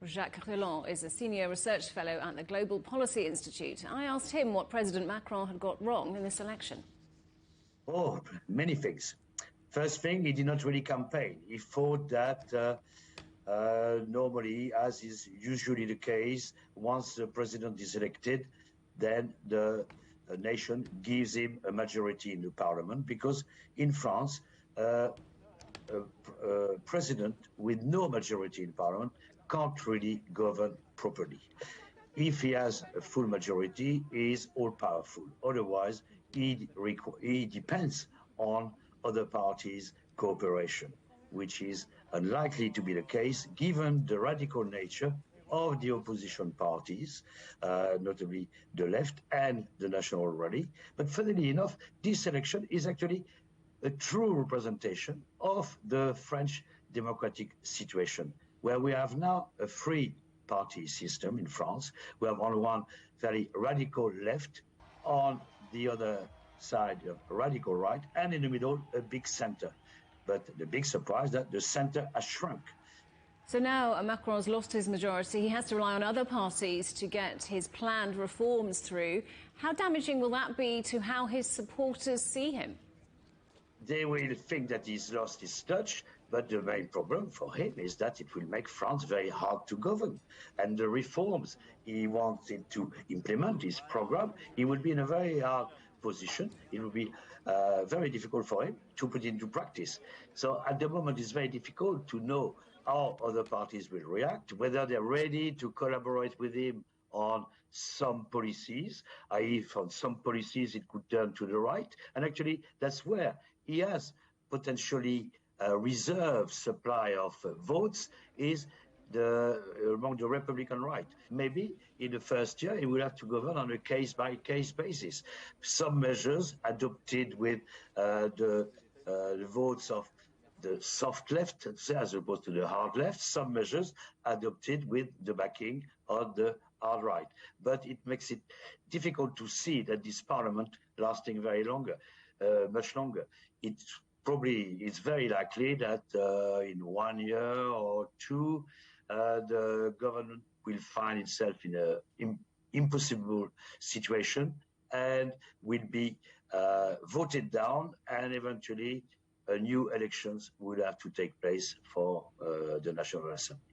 Jacques Reland is a senior research fellow at the Global Policy Institute. I asked him what President Macron had got wrong in this election. Oh, many things. First thing, he did not really campaign. He thought that normally, as is usually the case, once the president is elected, then the nation gives him a majority in the parliament, because in France, a president with no majority in parliament can't really govern properly. If he has a full majority, he is all-powerful. Otherwise, he depends on other parties' cooperation, which is unlikely to be the case given the radical nature of the opposition parties, notably the left and the National Rally. But funnily enough, this election is actually a true representation of the French democratic situation, where we have now a three-party system in France. We have on one very radical left, on the other side a radical right, and in the middle a big center. But the big surprise that the center has shrunk. So now Macron's lost his majority. He has to rely on other parties to get his planned reforms through. How damaging will that be to how his supporters see him? They will think that he's lost his touch, but the main problem for him is that it will make France very hard to govern. And the reforms he wanted to implement, his program, he will be in a very hard position. It will be very difficult for him to put into practice. So at the moment, it's very difficult to know how other parties will react, whether they're ready to collaborate with him on some policies, i.e. on some policies it could turn to the right. And actually, that's where he has potentially a reserve supply of votes, is among the Republican right. Maybe in the first year, he will have to govern on a case-by-case basis. Some measures adopted with the votes of the soft left, as opposed to the hard left, some measures adopted with the backing of the hard right. But it makes it difficult to see that this parliament lasting much longer. It's very likely that in 1 year or two, the government will find itself in an impossible situation and will be voted down, and eventually new elections will have to take place for the National Assembly.